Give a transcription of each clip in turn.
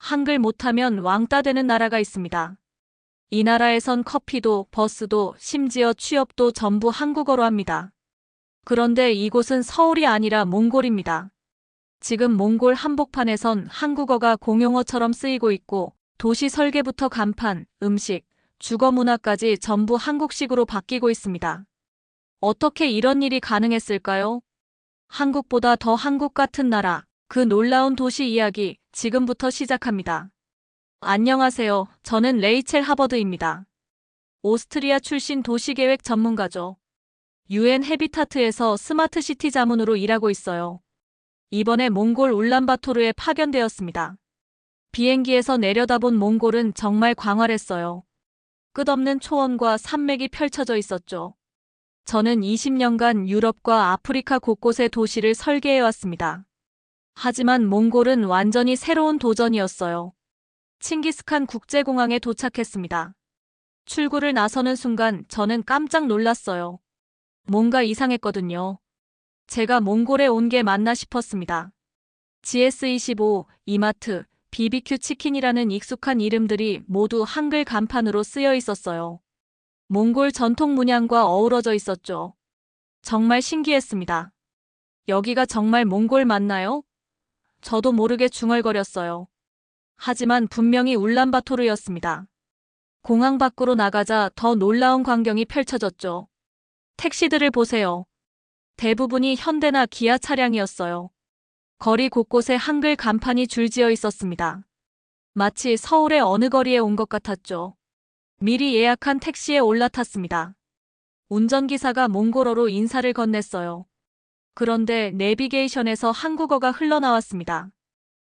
한글 못하면 왕따 되는 나라가 있습니다. 이 나라에선 커피도 버스도 심지어 취업도 전부 한국어로 합니다. 그런데 이곳은 서울이 아니라 몽골입니다. 지금 몽골 한복판에선 한국어가 공용어처럼 쓰이고 있고 도시 설계부터 간판, 음식, 주거 문화까지 전부 한국식으로 바뀌고 있습니다. 어떻게 이런 일이 가능했을까요? 한국보다 더 한국 같은 나라, 그 놀라운 도시 이야기 지금부터 시작합니다. 안녕하세요. 저는 레이첼 하버드입니다. 오스트리아 출신 도시계획 전문가죠. UN 헤비타트에서 스마트 시티 자문으로 일하고 있어요. 이번에 몽골 울란바토르에 파견되었습니다. 비행기에서 내려다본 몽골은 정말 광활했어요. 끝없는 초원과 산맥이 펼쳐져 있었죠. 저는 20년간 유럽과 아프리카 곳곳의 도시를 설계해왔습니다. 하지만 몽골은 완전히 새로운 도전이었어요. 칭기스칸 국제공항에 도착했습니다. 출구를 나서는 순간 저는 깜짝 놀랐어요. 뭔가 이상했거든요. 제가 몽골에 온 게 맞나 싶었습니다. GS25, 이마트, BBQ 치킨이라는 익숙한 이름들이 모두 한글 간판으로 쓰여 있었어요. 몽골 전통 문양과 어우러져 있었죠. 정말 신기했습니다. 여기가 정말 몽골 맞나요? 저도 모르게 중얼거렸어요. 하지만 분명히 울란바토르였습니다. 공항 밖으로 나가자 더 놀라운 광경이 펼쳐졌죠. 택시들을 보세요. 대부분이 현대나 기아 차량이었어요. 거리 곳곳에 한글 간판이 줄지어 있었습니다. 마치 서울의 어느 거리에 온 것 같았죠. 미리 예약한 택시에 올라탔습니다. 운전기사가 몽골어로 인사를 건넸어요. 그런데 내비게이션에서 한국어가 흘러나왔습니다.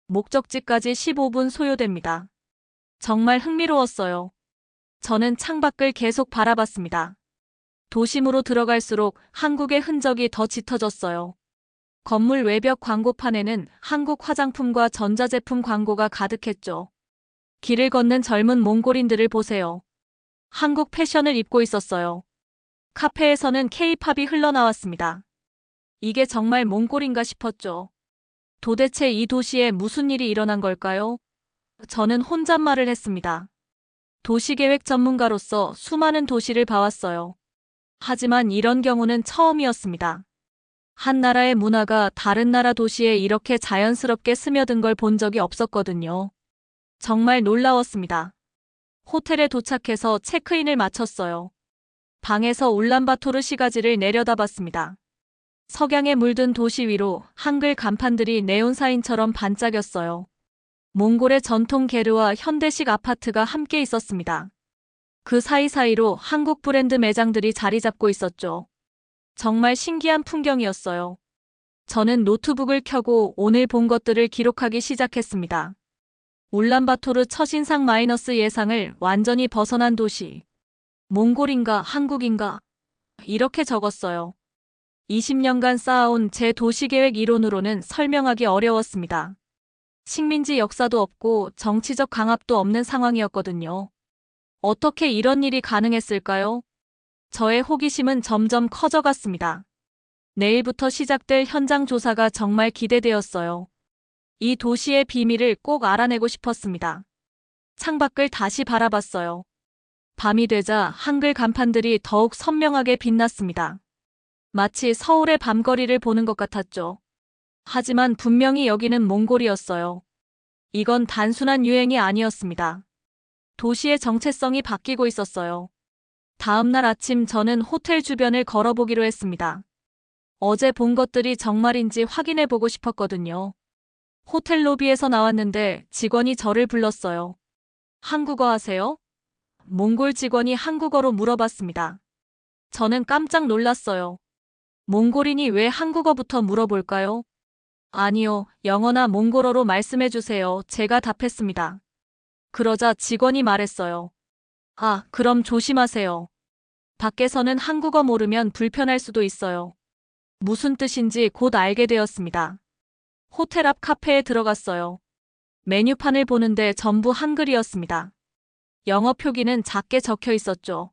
목적지까지 15분 소요됩니다. 정말 흥미로웠어요. 저는 창밖을 계속 바라봤습니다. 도심으로 들어갈수록 한국의 흔적이 더 짙어졌어요. 건물 외벽 광고판에는 한국 화장품과 전자제품 광고가 가득했죠. 길을 걷는 젊은 몽골인들을 보세요. 한국 패션을 입고 있었어요. 카페에서는 K-팝이 흘러나왔습니다. 이게 정말 몽골인가 싶었죠. 도대체 이 도시에 무슨 일이 일어난 걸까요? 저는 혼잣말을 했습니다. 도시계획 전문가로서 수많은 도시를 봐왔어요. 하지만 이런 경우는 처음이었습니다. 한 나라의 문화가 다른 나라 도시에 이렇게 자연스럽게 스며든 걸 본 적이 없었거든요. 정말 놀라웠습니다. 호텔에 도착해서 체크인을 마쳤어요. 방에서 울란바토르 시가지를 내려다봤습니다. 석양에 물든 도시 위로 한글 간판들이 네온사인처럼 반짝였어요. 몽골의 전통 게르와 현대식 아파트가 함께 있었습니다. 그 사이사이로 한국 브랜드 매장들이 자리 잡고 있었죠. 정말 신기한 풍경이었어요. 저는 노트북을 켜고 오늘 본 것들을 기록하기 시작했습니다. 울란바토르 첫인상 마이너스 예상을 완전히 벗어난 도시. 몽골인가 한국인가? 이렇게 적었어요. 20년간 쌓아온 제 도시계획 이론으로는 설명하기 어려웠습니다. 식민지 역사도 없고 정치적 강압도 없는 상황이었거든요. 어떻게 이런 일이 가능했을까요? 저의 호기심은 점점 커져갔습니다. 내일부터 시작될 현장 조사가 정말 기대되었어요. 이 도시의 비밀을 꼭 알아내고 싶었습니다. 창밖을 다시 바라봤어요. 밤이 되자 한글 간판들이 더욱 선명하게 빛났습니다. 마치 서울의 밤거리를 보는 것 같았죠. 하지만 분명히 여기는 몽골이었어요. 이건 단순한 유행이 아니었습니다. 도시의 정체성이 바뀌고 있었어요. 다음 날 아침 저는 호텔 주변을 걸어보기로 했습니다. 어제 본 것들이 정말인지 확인해 보고 싶었거든요. 호텔 로비에서 나왔는데 직원이 저를 불렀어요. 한국어 하세요? 몽골 직원이 한국어로 물어봤습니다. 저는 깜짝 놀랐어요. 몽골인이 왜 한국어부터 물어볼까요? 아니요, 영어나 몽골어로 말씀해 주세요. 제가 답했습니다. 그러자 직원이 말했어요. 아, 그럼 조심하세요. 밖에서는 한국어 모르면 불편할 수도 있어요. 무슨 뜻인지 곧 알게 되었습니다. 호텔 앞 카페에 들어갔어요. 메뉴판을 보는데 전부 한글이었습니다. 영어 표기는 작게 적혀 있었죠.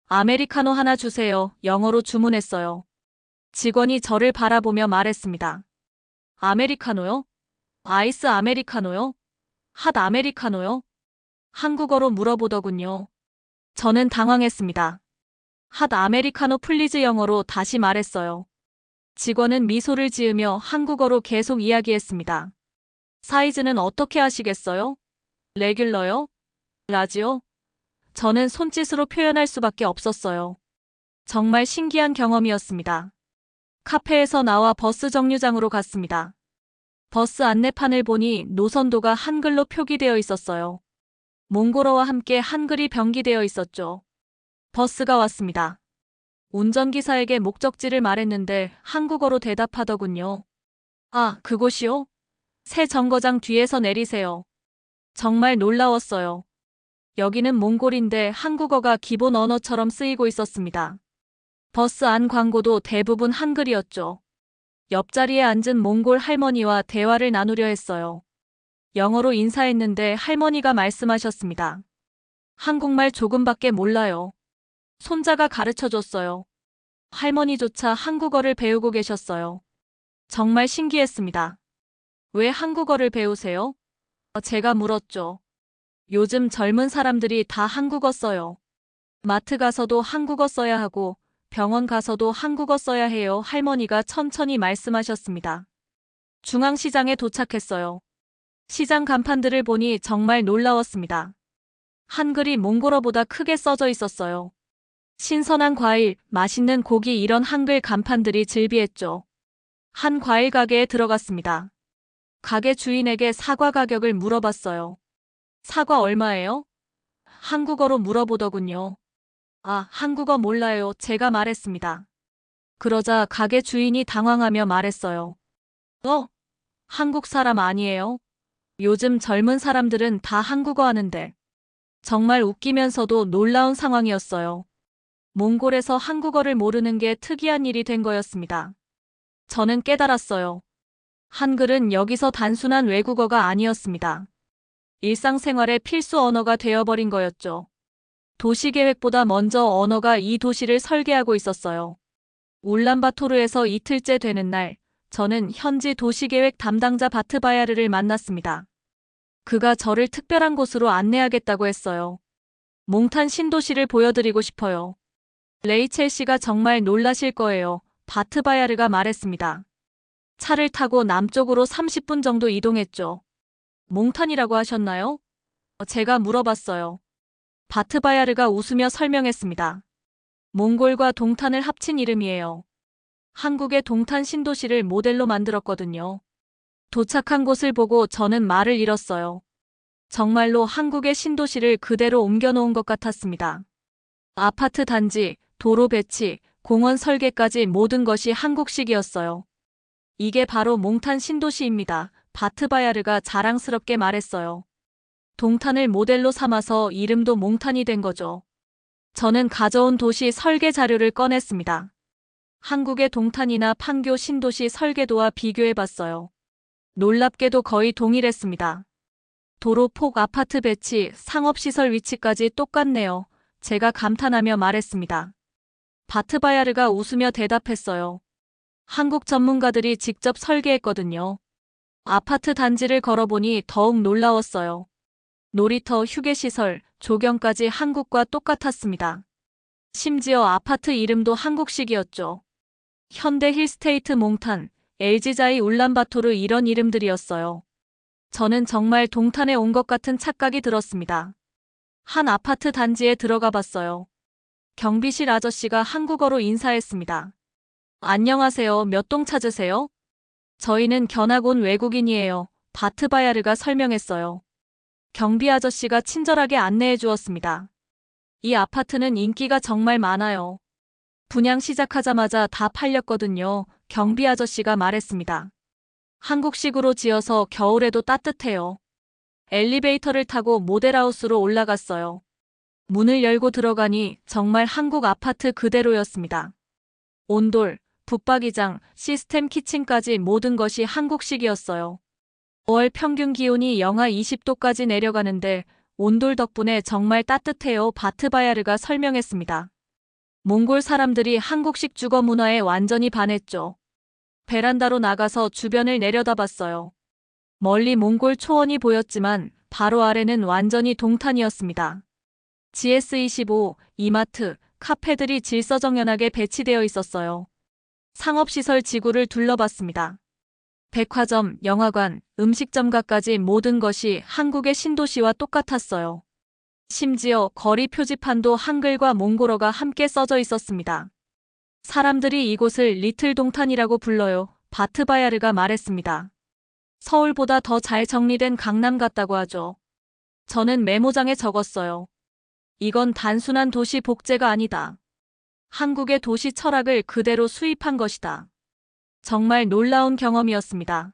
아메리카노 하나 주세요. 영어로 주문했어요. 직원이 저를 바라보며 말했습니다. 아메리카노요? 아이스 아메리카노요? 핫 아메리카노요? 한국어로 물어보더군요. 저는 당황했습니다. 핫 아메리카노 플리즈 영어로 다시 말했어요. 직원은 미소를 지으며 한국어로 계속 이야기했습니다. 사이즈는 어떻게 하시겠어요? 레귤러요? 라지요? 저는 손짓으로 표현할 수밖에 없었어요. 정말 신기한 경험이었습니다. 카페에서 나와 버스 정류장으로 갔습니다. 버스 안내판을 보니 노선도가 한글로 표기되어 있었어요. 몽골어와 함께 한글이 병기되어 있었죠. 버스가 왔습니다. 운전기사에게 목적지를 말했는데 한국어로 대답하더군요. 아, 그곳이요? 새 정거장 뒤에서 내리세요. 정말 놀라웠어요. 여기는 몽골인데 한국어가 기본 언어처럼 쓰이고 있었습니다. 버스 안 광고도 대부분 한글이었죠. 옆자리에 앉은 몽골 할머니와 대화를 나누려 했어요. 영어로 인사했는데 할머니가 말씀하셨습니다. 한국말 조금밖에 몰라요. 손자가 가르쳐줬어요. 할머니조차 한국어를 배우고 계셨어요. 정말 신기했습니다. 왜 한국어를 배우세요? 제가 물었죠. 요즘 젊은 사람들이 다 한국어 써요. 마트 가서도 한국어 써야 하고 병원 가서도 한국어 써야 해요. 할머니가 천천히 말씀하셨습니다. 중앙시장에 도착했어요. 시장 간판들을 보니 정말 놀라웠습니다. 한글이 몽골어보다 크게 써져 있었어요. 신선한 과일, 맛있는 고기 이런 한글 간판들이 즐비했죠. 한 과일 가게에 들어갔습니다. 가게 주인에게 사과 가격을 물어봤어요. 사과 얼마예요? 한국어로 물어보더군요. 아, 한국어 몰라요. 제가 말했습니다. 그러자 가게 주인이 당황하며 말했어요. 한국 사람 아니에요? 요즘 젊은 사람들은 다 한국어 하는데. 정말 웃기면서도 놀라운 상황이었어요. 몽골에서 한국어를 모르는 게 특이한 일이 된 거였습니다. 저는 깨달았어요. 한글은 여기서 단순한 외국어가 아니었습니다. 일상생활의 필수 언어가 되어버린 거였죠. 도시계획보다 먼저 언어가 이 도시를 설계하고 있었어요. 울란바토르에서 이틀째 되는 날, 저는 현지 도시계획 담당자 바트바야르를 만났습니다. 그가 저를 특별한 곳으로 안내하겠다고 했어요. 몽탄 신도시를 보여드리고 싶어요. 레이첼 씨가 정말 놀라실 거예요. 바트바야르가 말했습니다. 차를 타고 남쪽으로 30분 정도 이동했죠. 몽탄이라고 하셨나요? 제가 물어봤어요. 바트바야르가 웃으며 설명했습니다. 몽골과 동탄을 합친 이름이에요. 한국의 동탄 신도시를 모델로 만들었거든요. 도착한 곳을 보고 저는 말을 잃었어요. 정말로 한국의 신도시를 그대로 옮겨놓은 것 같았습니다. 아파트 단지, 도로 배치, 공원 설계까지 모든 것이 한국식이었어요. 이게 바로 몽탄 신도시입니다. 바트바야르가 자랑스럽게 말했어요. 동탄을 모델로 삼아서 이름도 몽탄이 된 거죠. 저는 가져온 도시 설계 자료를 꺼냈습니다. 한국의 동탄이나 판교 신도시 설계도와 비교해봤어요. 놀랍게도 거의 동일했습니다. 도로 폭, 아파트 배치, 상업시설 위치까지 똑같네요. 제가 감탄하며 말했습니다. 바트바야르가 웃으며 대답했어요. 한국 전문가들이 직접 설계했거든요. 아파트 단지를 걸어보니 더욱 놀라웠어요. 놀이터, 휴게시설, 조경까지 한국과 똑같았습니다. 심지어 아파트 이름도 한국식이었죠. 현대 힐스테이트 몽탄, LG자이 울란바토르 이런 이름들이었어요. 저는 정말 동탄에 온 것 같은 착각이 들었습니다. 한 아파트 단지에 들어가 봤어요. 경비실 아저씨가 한국어로 인사했습니다. 안녕하세요. 몇 동 찾으세요? 저희는 견학 온 외국인이에요. 바트바야르가 설명했어요. 경비 아저씨가 친절하게 안내해 주었습니다. 이 아파트는 인기가 정말 많아요. 분양 시작하자마자 다 팔렸거든요. 경비 아저씨가 말했습니다. 한국식으로 지어서 겨울에도 따뜻해요. 엘리베이터를 타고 모델하우스로 올라갔어요. 문을 열고 들어가니 정말 한국 아파트 그대로였습니다. 온돌, 붙박이장, 시스템 키친까지 모든 것이 한국식이었어요. 월 평균 기온이 영하 20도까지 내려가는데 온돌 덕분에 정말 따뜻해요. 바트바야르가 설명했습니다. 몽골 사람들이 한국식 주거 문화에 완전히 반했죠. 베란다로 나가서 주변을 내려다봤어요. 멀리 몽골 초원이 보였지만 바로 아래는 완전히 동탄이었습니다. GS25, 이마트, 카페들이 질서정연하게 배치되어 있었어요. 상업시설 지구를 둘러봤습니다. 백화점, 영화관, 음식점가까지 모든 것이 한국의 신도시와 똑같았어요. 심지어 거리 표지판도 한글과 몽골어가 함께 써져 있었습니다. 사람들이 이곳을 리틀 동탄이라고 불러요. 바트바야르가 말했습니다. 서울보다 더 잘 정리된 강남 같다고 하죠. 저는 메모장에 적었어요. 이건 단순한 도시 복제가 아니다. 한국의 도시 철학을 그대로 수입한 것이다. 정말 놀라운 경험이었습니다.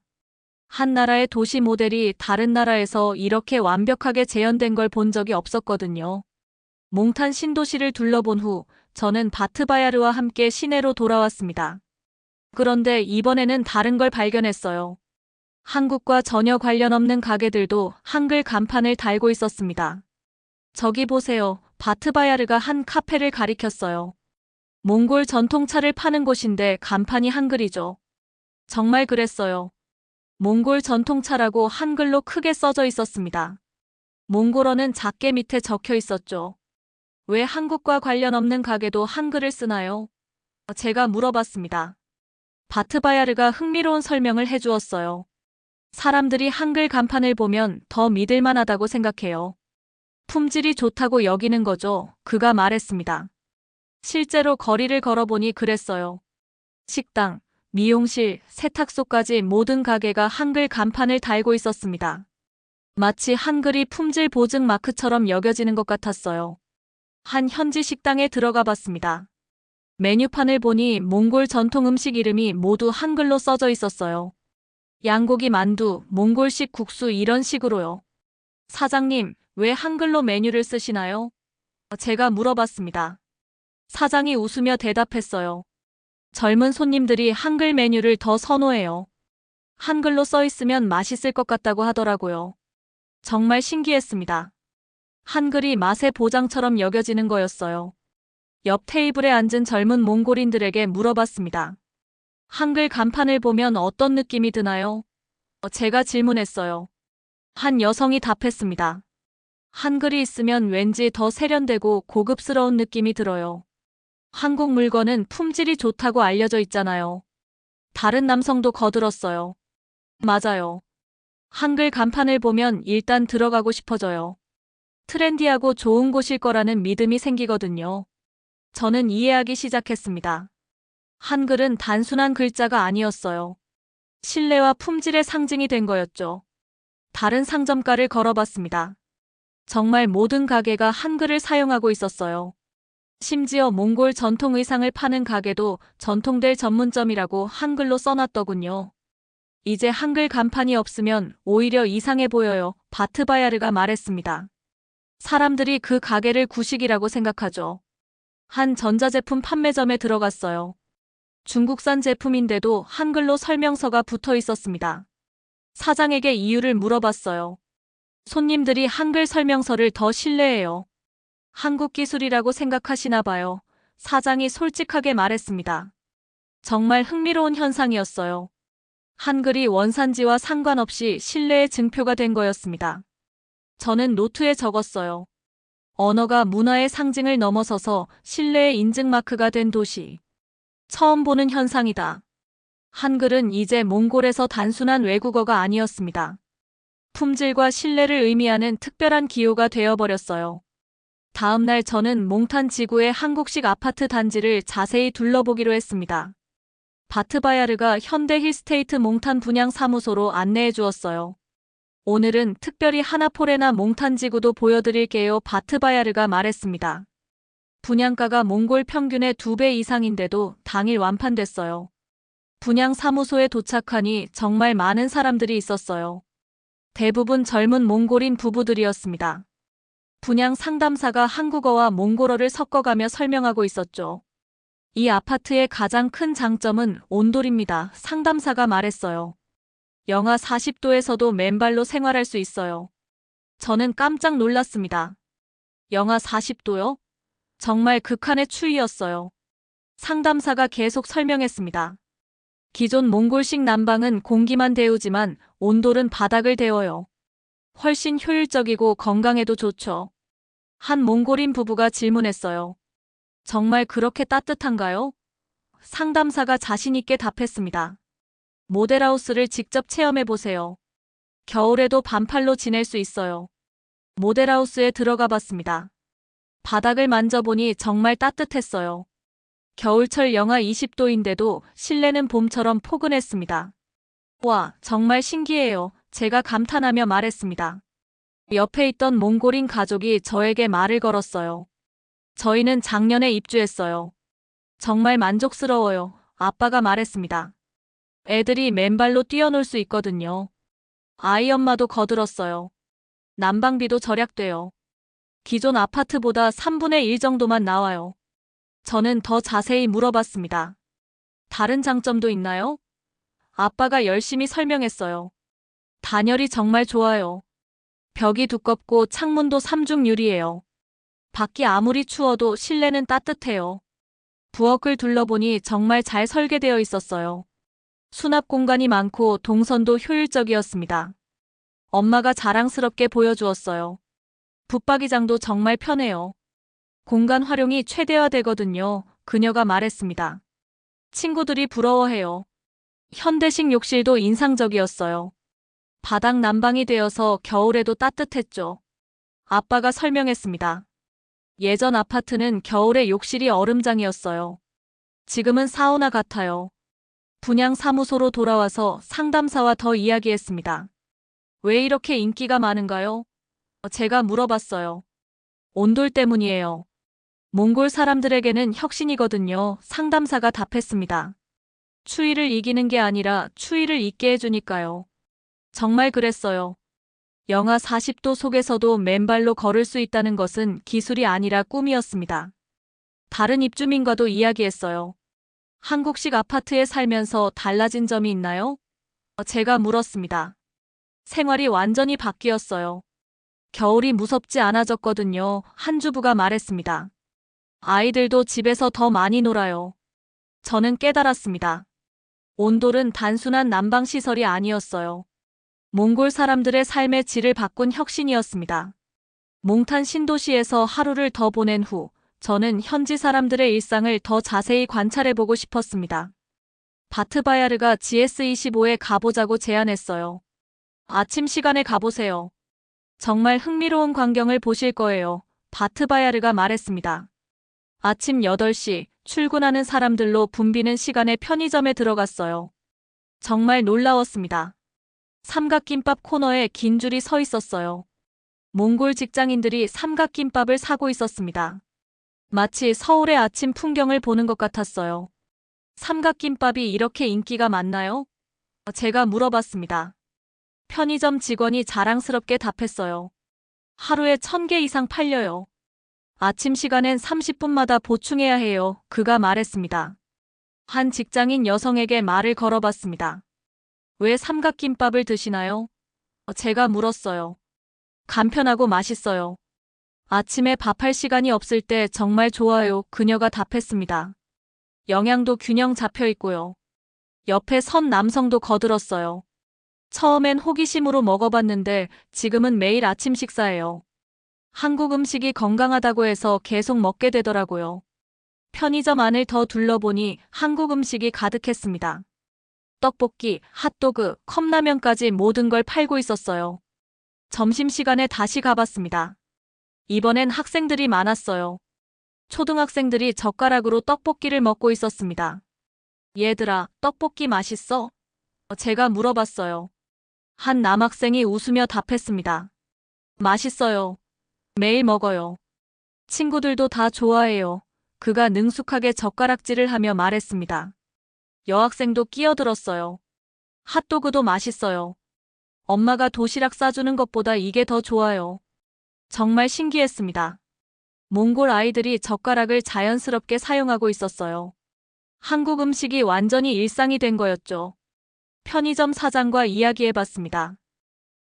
한 나라의 도시 모델이 다른 나라에서 이렇게 완벽하게 재현된 걸 본 적이 없었거든요. 몽탄 신도시를 둘러본 후 저는 바트바야르와 함께 시내로 돌아왔습니다. 그런데 이번에는 다른 걸 발견했어요. 한국과 전혀 관련 없는 가게들도 한글 간판을 달고 있었습니다. 저기 보세요. 바트바야르가 한 카페를 가리켰어요. 몽골 전통차를 파는 곳인데 간판이 한글이죠. 정말 그랬어요. 몽골 전통차라고 한글로 크게 써져 있었습니다. 몽골어는 작게 밑에 적혀 있었죠. 왜 한국과 관련 없는 가게도 한글을 쓰나요? 제가 물어봤습니다. 바트바야르가 흥미로운 설명을 해주었어요. 사람들이 한글 간판을 보면 더 믿을만하다고 생각해요. 품질이 좋다고 여기는 거죠. 그가 말했습니다. 실제로 거리를 걸어보니 그랬어요. 식당, 미용실, 세탁소까지 모든 가게가 한글 간판을 달고 있었습니다. 마치 한글이 품질 보증 마크처럼 여겨지는 것 같았어요. 한 현지 식당에 들어가 봤습니다. 메뉴판을 보니 몽골 전통 음식 이름이 모두 한글로 써져 있었어요. 양고기 만두, 몽골식 국수 이런 식으로요. 사장님, 왜 한글로 메뉴를 쓰시나요? 제가 물어봤습니다. 사장이 웃으며 대답했어요. 젊은 손님들이 한글 메뉴를 더 선호해요. 한글로 써 있으면 맛있을 것 같다고 하더라고요. 정말 신기했습니다. 한글이 맛의 보장처럼 여겨지는 거였어요. 옆 테이블에 앉은 젊은 몽골인들에게 물어봤습니다. 한글 간판을 보면 어떤 느낌이 드나요? 제가 질문했어요. 한 여성이 답했습니다. 한글이 있으면 왠지 더 세련되고 고급스러운 느낌이 들어요. 한국 물건은 품질이 좋다고 알려져 있잖아요. 다른 남성도 거들었어요. 맞아요. 한글 간판을 보면 일단 들어가고 싶어져요. 트렌디하고 좋은 곳일 거라는 믿음이 생기거든요. 저는 이해하기 시작했습니다. 한글은 단순한 글자가 아니었어요. 신뢰와 품질의 상징이 된 거였죠. 다른 상점가를 걸어봤습니다. 정말 모든 가게가 한글을 사용하고 있었어요. 심지어 몽골 전통 의상을 파는 가게도 전통될 전문점이라고 한글로 써놨더군요. 이제 한글 간판이 없으면 오히려 이상해 보여요. 바트바야르가 말했습니다. 사람들이 그 가게를 구식이라고 생각하죠. 한 전자제품 판매점에 들어갔어요. 중국산 제품인데도 한글로 설명서가 붙어 있었습니다. 사장에게 이유를 물어봤어요. 손님들이 한글 설명서를 더 신뢰해요. 한국 기술이라고 생각하시나 봐요. 사장이 솔직하게 말했습니다. 정말 흥미로운 현상이었어요. 한글이 원산지와 상관없이 신뢰의 증표가 된 거였습니다. 저는 노트에 적었어요. 언어가 문화의 상징을 넘어서서 신뢰의 인증 마크가 된 도시. 처음 보는 현상이다. 한글은 이제 몽골에서 단순한 외국어가 아니었습니다. 품질과 신뢰를 의미하는 특별한 기호가 되어버렸어요. 다음 날 저는 몽탄 지구의 한국식 아파트 단지를 자세히 둘러보기로 했습니다. 바트바야르가 현대 힐스테이트 몽탄 분양 사무소로 안내해 주었어요. 오늘은 특별히 하나포레나 몽탄 지구도 보여드릴게요. 바트바야르가 말했습니다. 분양가가 몽골 평균의 2배 이상인데도 당일 완판됐어요. 분양 사무소에 도착하니 정말 많은 사람들이 있었어요. 대부분 젊은 몽골인 부부들이었습니다. 분양 상담사가 한국어와 몽골어를 섞어가며 설명하고 있었죠. 이 아파트의 가장 큰 장점은 온돌입니다. 상담사가 말했어요. 영하 40도에서도 맨발로 생활할 수 있어요. 저는 깜짝 놀랐습니다. 영하 40도요? 정말 극한의 추위였어요. 상담사가 계속 설명했습니다. 기존 몽골식 난방은 공기만 데우지만 온돌은 바닥을 데워요. 훨씬 효율적이고 건강에도 좋죠. 한 몽골인 부부가 질문했어요. 정말 그렇게 따뜻한가요? 상담사가 자신있게 답했습니다. 모델하우스를 직접 체험해보세요. 겨울에도 반팔로 지낼 수 있어요. 모델하우스에 들어가 봤습니다. 바닥을 만져보니 정말 따뜻했어요. 겨울철 영하 20도인데도 실내는 봄처럼 포근했습니다. 와, 정말 신기해요. 제가 감탄하며 말했습니다. 옆에 있던 몽골인 가족이 저에게 말을 걸었어요. 저희는 작년에 입주했어요. 정말 만족스러워요. 아빠가 말했습니다. 애들이 맨발로 뛰어놀 수 있거든요. 아이 엄마도 거들었어요. 난방비도 절약돼요. 기존 아파트보다 3분의 1 정도만 나와요. 저는 더 자세히 물어봤습니다. 다른 장점도 있나요? 아빠가 열심히 설명했어요. 단열이 정말 좋아요. 벽이 두껍고 창문도 삼중 유리예요. 밖이 아무리 추워도 실내는 따뜻해요. 부엌을 둘러보니 정말 잘 설계되어 있었어요. 수납 공간이 많고 동선도 효율적이었습니다. 엄마가 자랑스럽게 보여주었어요. 붙박이장도 정말 편해요. 공간 활용이 최대화되거든요. 그녀가 말했습니다. 친구들이 부러워해요. 현대식 욕실도 인상적이었어요. 바닥 난방이 되어서 겨울에도 따뜻했죠. 아빠가 설명했습니다. 예전 아파트는 겨울에 욕실이 얼음장이었어요. 지금은 사우나 같아요. 분양 사무소로 돌아와서 상담사와 더 이야기했습니다. 왜 이렇게 인기가 많은가요? 제가 물어봤어요. 온돌 때문이에요. 몽골 사람들에게는 혁신이거든요. 상담사가 답했습니다. 추위를 이기는 게 아니라 추위를 잊게 해주니까요. 정말 그랬어요. 영하 40도 속에서도 맨발로 걸을 수 있다는 것은 기술이 아니라 꿈이었습니다. 다른 입주민과도 이야기했어요. 한국식 아파트에 살면서 달라진 점이 있나요? 제가 물었습니다. 생활이 완전히 바뀌었어요. 겨울이 무섭지 않아졌거든요. 한 주부가 말했습니다. 아이들도 집에서 더 많이 놀아요. 저는 깨달았습니다. 온돌은 단순한 난방시설이 아니었어요. 몽골 사람들의 삶의 질을 바꾼 혁신이었습니다. 몽탄 신도시에서 하루를 더 보낸 후 저는 현지 사람들의 일상을 더 자세히 관찰해보고 싶었습니다. 바트바야르가 GS25에 가보자고 제안했어요. 아침 시간에 가보세요. 정말 흥미로운 광경을 보실 거예요. 바트바야르가 말했습니다. 아침 8시 출근하는 사람들로 붐비는 시간에 편의점에 들어갔어요. 정말 놀라웠습니다. 삼각김밥 코너에 긴 줄이 서 있었어요. 몽골 직장인들이 삼각김밥을 사고 있었습니다. 마치 서울의 아침 풍경을 보는 것 같았어요. 삼각김밥이 이렇게 인기가 많나요? 제가 물어봤습니다. 편의점 직원이 자랑스럽게 답했어요. 하루에 1000개 이상 팔려요. 아침 시간엔 30분마다 보충해야 해요. 그가 말했습니다. 한 직장인 여성에게 말을 걸어봤습니다. 왜 삼각김밥을 드시나요? 제가 물었어요. 간편하고 맛있어요. 아침에 밥할 시간이 없을 때 정말 좋아요. 그녀가 답했습니다. 영양도 균형 잡혀 있고요. 옆에 선 남성도 거들었어요. 처음엔 호기심으로 먹어봤는데 지금은 매일 아침 식사예요. 한국 음식이 건강하다고 해서 계속 먹게 되더라고요. 편의점 안을 더 둘러보니 한국 음식이 가득했습니다. 떡볶이, 핫도그, 컵라면까지 모든 걸 팔고 있었어요. 점심시간에 다시 가봤습니다. 이번엔 학생들이 많았어요. 초등학생들이 젓가락으로 떡볶이를 먹고 있었습니다. 얘들아, 떡볶이 맛있어? 제가 물어봤어요. 한 남학생이 웃으며 답했습니다. 맛있어요. 매일 먹어요. 친구들도 다 좋아해요. 그가 능숙하게 젓가락질을 하며 말했습니다. 여학생도 끼어들었어요. 핫도그도 맛있어요. 엄마가 도시락 싸주는 것보다 이게 더 좋아요. 정말 신기했습니다. 몽골 아이들이 젓가락을 자연스럽게 사용하고 있었어요. 한국 음식이 완전히 일상이 된 거였죠. 편의점 사장과 이야기해봤습니다.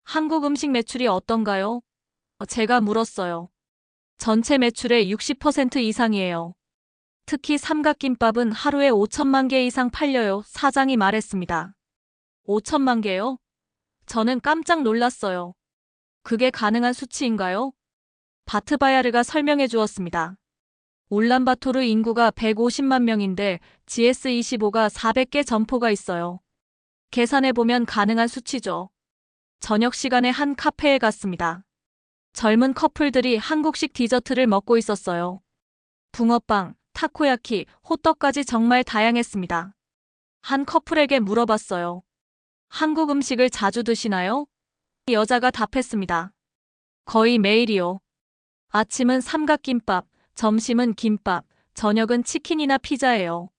한국 음식 매출이 어떤가요? 제가 물었어요. 전체 매출의 60% 이상이에요. 특히 삼각김밥은 하루에 5천만 개 이상 팔려요. 사장이 말했습니다. 5천만 개요? 저는 깜짝 놀랐어요. 그게 가능한 수치인가요? 바트바야르가 설명해 주었습니다. 울란바토르 인구가 150만 명인데 GS25가 400개 점포가 있어요. 계산해보면 가능한 수치죠. 저녁 시간에 한 카페에 갔습니다. 젊은 커플들이 한국식 디저트를 먹고 있었어요. 붕어빵, 타코야키, 호떡까지 정말 다양했습니다. 한 커플에게 물어봤어요. 한국 음식을 자주 드시나요? 여자가 답했습니다. 거의 매일이요. 아침은 삼각김밥, 점심은 김밥, 저녁은 치킨이나 피자예요.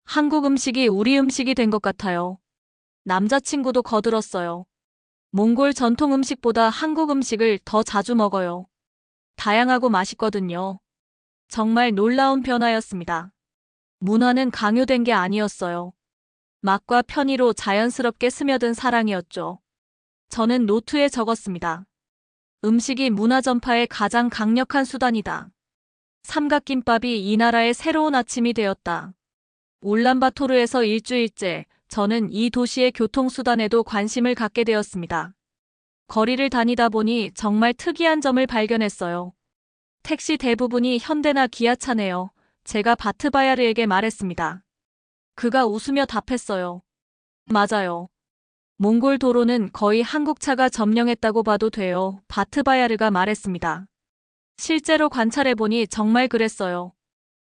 한국 음식이 우리 음식이 된 것 같아요. 남자친구도 거들었어요. 몽골 전통 음식보다 한국 음식을 더 자주 먹어요. 다양하고 맛있거든요. 정말 놀라운 변화였습니다. 문화는 강요된 게 아니었어요. 맛과 편의로 자연스럽게 스며든 사랑이었죠. 저는 노트에 적었습니다. 음식이 문화 전파의 가장 강력한 수단이다. 삼각김밥이 이 나라의 새로운 아침이 되었다. 울란바토르에서 일주일째 저는 이 도시의 교통수단에도 관심을 갖게 되었습니다. 거리를 다니다 보니 정말 특이한 점을 발견했어요. 택시 대부분이 현대나 기아차네요. 제가 바트바야르에게 말했습니다. 그가 웃으며 답했어요. 맞아요. 몽골 도로는 거의 한국차가 점령했다고 봐도 돼요. 바트바야르가 말했습니다. 실제로 관찰해보니 정말 그랬어요.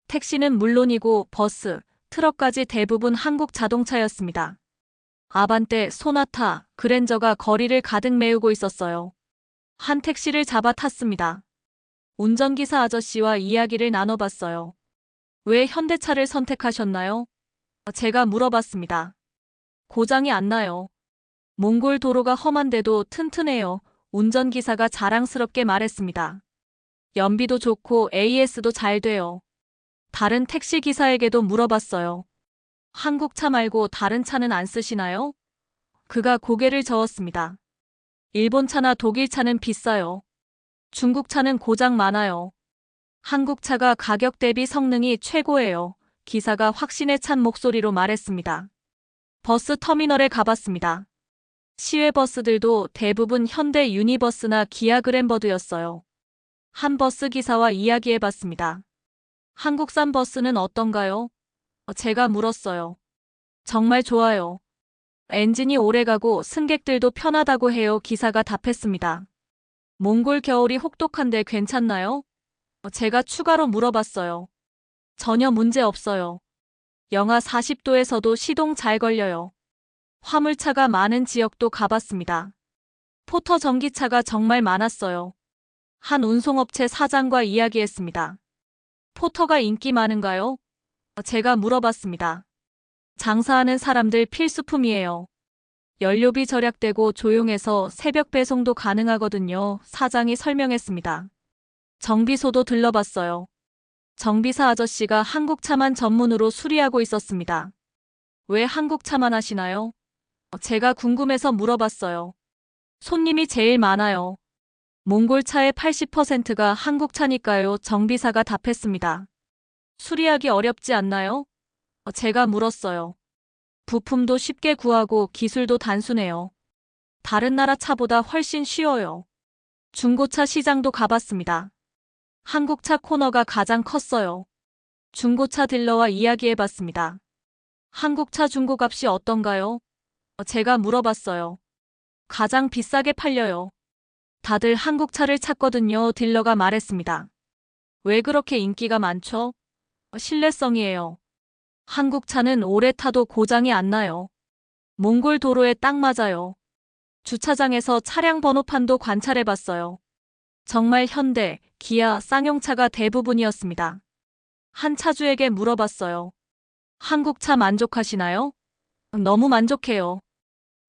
택시는 물론이고 버스, 트럭까지 대부분 한국 자동차였습니다. 아반떼, 소나타, 그랜저가 거리를 가득 메우고 있었어요. 한 택시를 잡아 탔습니다. 운전기사 아저씨와 이야기를 나눠봤어요. 왜 현대차를 선택하셨나요? 제가 물어봤습니다. 고장이 안 나요. 몽골 도로가 험한데도 튼튼해요. 운전기사가 자랑스럽게 말했습니다. 연비도 좋고 AS도 잘 돼요. 다른 택시 기사에게도 물어봤어요. 한국 차 말고 다른 차는 안 쓰시나요? 그가 고개를 저었습니다. 일본 차나 독일 차는 비싸요. 중국 차는 고장 많아요. 한국 차가 가격 대비 성능이 최고예요. 기사가 확신에 찬 목소리로 말했습니다. 버스 터미널에 가봤습니다. 시외 버스들도 대부분 현대 유니버스나 기아 그랜버드였어요. 한 버스 기사와 이야기해봤습니다. 한국산 버스는 어떤가요? 제가 물었어요. 정말 좋아요. 엔진이 오래가고 승객들도 편하다고 해요. 기사가 답했습니다. 몽골 겨울이 혹독한데 괜찮나요? 제가 추가로 물어봤어요. 전혀 문제 없어요. 영하 40도에서도 시동 잘 걸려요. 화물차가 많은 지역도 가봤습니다. 포터 전기차가 정말 많았어요. 한 운송업체 사장과 이야기했습니다. 포터가 인기 많은가요? 제가 물어봤습니다. 장사하는 사람들 필수품이에요. 연료비 절약되고 조용해서 새벽 배송도 가능하거든요. 사장이 설명했습니다. 정비소도 들러봤어요. 정비사 아저씨가 한국차만 전문으로 수리하고 있었습니다. 왜 한국차만 하시나요? 제가 궁금해서 물어봤어요. 손님이 제일 많아요. 몽골 차의 80%가 한국차니까요. 정비사가 답했습니다. 수리하기 어렵지 않나요? 제가 물었어요. 부품도 쉽게 구하고 기술도 단순해요. 다른 나라 차보다 훨씬 쉬워요. 중고차 시장도 가봤습니다. 한국차 코너가 가장 컸어요. 중고차 딜러와 이야기해봤습니다. 한국차 중고값이 어떤가요? 제가 물어봤어요. 가장 비싸게 팔려요. 다들 한국차를 찾거든요. 딜러가 말했습니다. 왜 그렇게 인기가 많죠? 신뢰성이에요. 한국차는 오래 타도 고장이 안 나요. 몽골 도로에 딱 맞아요. 주차장에서 차량 번호판도 관찰해봤어요. 정말 현대, 기아, 쌍용차가 대부분이었습니다. 한 차주에게 물어봤어요. 한국차 만족하시나요? 너무 만족해요.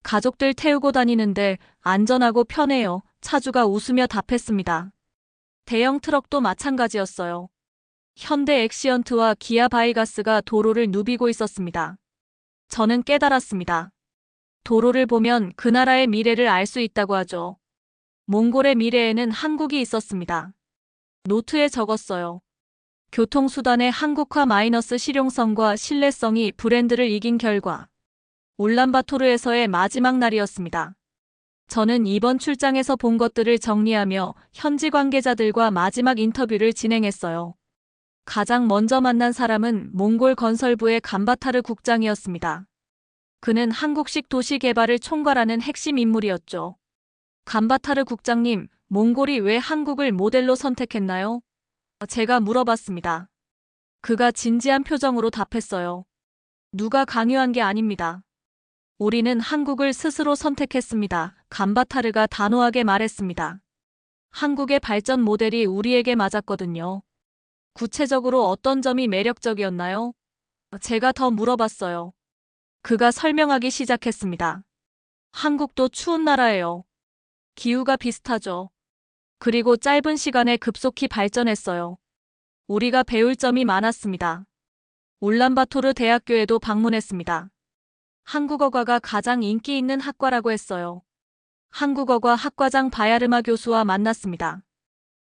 가족들 태우고 다니는데 안전하고 편해요. 차주가 웃으며 답했습니다. 대형 트럭도 마찬가지였어요. 현대 엑시언트와 기아 바이가스가 도로를 누비고 있었습니다. 저는 깨달았습니다. 도로를 보면 그 나라의 미래를 알 수 있다고 하죠. 몽골의 미래에는 한국이 있었습니다. 노트에 적었어요. 교통수단의 한국화 마이너스 실용성과 신뢰성이 브랜드를 이긴 결과 울란바토르에서의 마지막 날이었습니다. 저는 이번 출장에서 본 것들을 정리하며 현지 관계자들과 마지막 인터뷰를 진행했어요. 가장 먼저 만난 사람은 몽골 건설부의 감바타르 국장이었습니다. 그는 한국식 도시 개발을 총괄하는 핵심 인물이었죠. 감바타르 국장님, 몽골이 왜 한국을 모델로 선택했나요? 제가 물어봤습니다. 그가 진지한 표정으로 답했어요. 누가 강요한 게 아닙니다. 우리는 한국을 스스로 선택했습니다. 감바타르가 단호하게 말했습니다. 한국의 발전 모델이 우리에게 맞았거든요. 구체적으로 어떤 점이 매력적이었나요? 제가 더 물어봤어요. 그가 설명하기 시작했습니다. 한국도 추운 나라예요. 기후가 비슷하죠. 그리고 짧은 시간에 급속히 발전했어요. 우리가 배울 점이 많았습니다. 울란바토르 대학교에도 방문했습니다. 한국어과가 가장 인기 있는 학과라고 했어요. 한국어과 학과장 바야르마 교수와 만났습니다.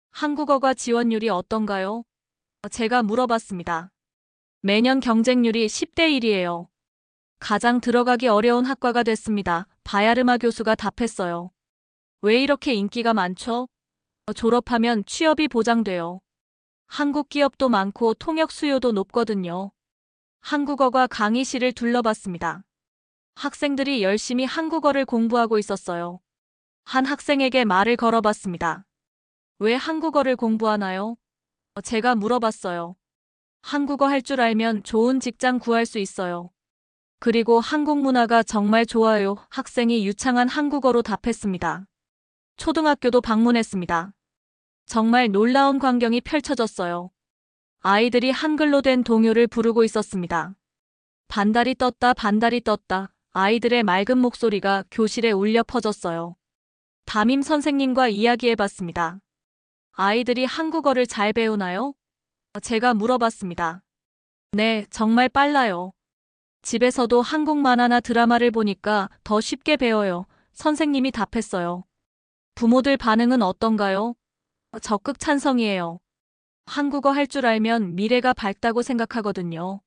한국어과 지원율이 어떤가요? 제가 물어봤습니다. 매년 경쟁률이 10대 1이에요. 가장 들어가기 어려운 학과가 됐습니다. 바야르마 교수가 답했어요. 왜 이렇게 인기가 많죠? 졸업하면 취업이 보장돼요. 한국 기업도 많고 통역 수요도 높거든요. 한국어과 강의실을 둘러봤습니다. 학생들이 열심히 한국어를 공부하고 있었어요. 한 학생에게 말을 걸어봤습니다. 왜 한국어를 공부하나요? 제가 물어봤어요. 한국어 할 줄 알면 좋은 직장 구할 수 있어요. 그리고 한국 문화가 정말 좋아요. 학생이 유창한 한국어로 답했습니다. 초등학교도 방문했습니다. 정말 놀라운 광경이 펼쳐졌어요. 아이들이 한글로 된 동요를 부르고 있었습니다. 반달이 떴다 반달이 떴다. 아이들의 맑은 목소리가 교실에 울려 퍼졌어요. 담임 선생님과 이야기해봤습니다. 아이들이 한국어를 잘 배우나요? 제가 물어봤습니다. 네, 정말 빨라요. 집에서도 한국 만화나 드라마를 보니까 더 쉽게 배워요. 선생님이 답했어요. 부모들 반응은 어떤가요? 적극 찬성이에요. 한국어 할 줄 알면 미래가 밝다고 생각하거든요.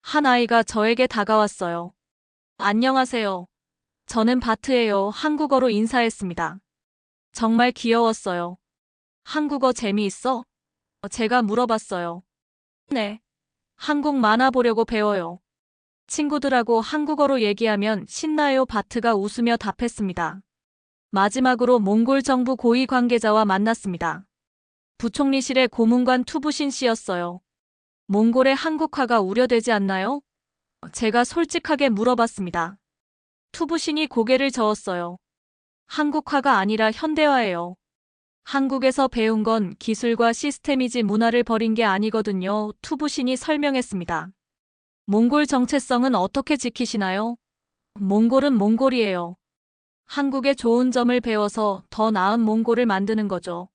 한 아이가 저에게 다가왔어요. 안녕하세요. 저는 바트예요. 한국어로 인사했습니다. 정말 귀여웠어요. 한국어 재미있어? 제가 물어봤어요. 네. 한국 만화 보려고 배워요. 친구들하고 한국어로 얘기하면 신나요. 바트가 웃으며 답했습니다. 마지막으로 몽골 정부 고위 관계자와 만났습니다. 부총리실의 고문관 투부신 씨였어요. 몽골의 한국화가 우려되지 않나요? 제가 솔직하게 물어봤습니다. 투부신이 고개를 저었어요. 한국화가 아니라 현대화예요. 한국에서 배운 건 기술과 시스템이지 문화를 버린 게 아니거든요. 투부신이 설명했습니다. 몽골 정체성은 어떻게 지키시나요? 몽골은 몽골이에요. 한국의 좋은 점을 배워서 더 나은 몽골을 만드는 거죠.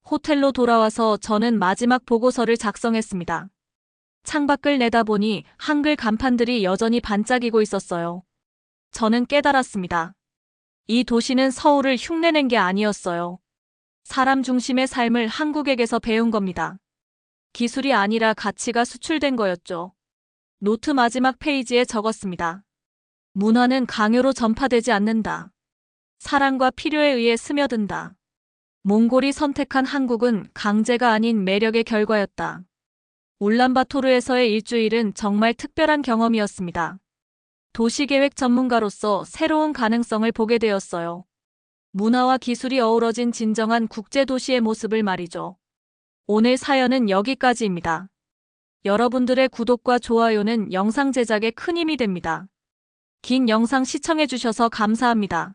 호텔로 돌아와서 저는 마지막 보고서를 작성했습니다. 창밖을 내다보니 한글 간판들이 여전히 반짝이고 있었어요. 저는 깨달았습니다. 이 도시는 서울을 흉내낸 게 아니었어요. 사람 중심의 삶을 한국에게서 배운 겁니다. 기술이 아니라 가치가 수출된 거였죠. 노트 마지막 페이지에 적었습니다. 문화는 강요로 전파되지 않는다. 사랑과 필요에 의해 스며든다. 몽골이 선택한 한국은 강제가 아닌 매력의 결과였다. 울란바토르에서의 일주일은 정말 특별한 경험이었습니다. 도시계획 전문가로서 새로운 가능성을 보게 되었어요. 문화와 기술이 어우러진 진정한 국제도시의 모습을 말이죠. 오늘 사연은 여기까지입니다. 여러분들의 구독과 좋아요는 영상 제작에 큰 힘이 됩니다. 긴 영상 시청해주셔서 감사합니다.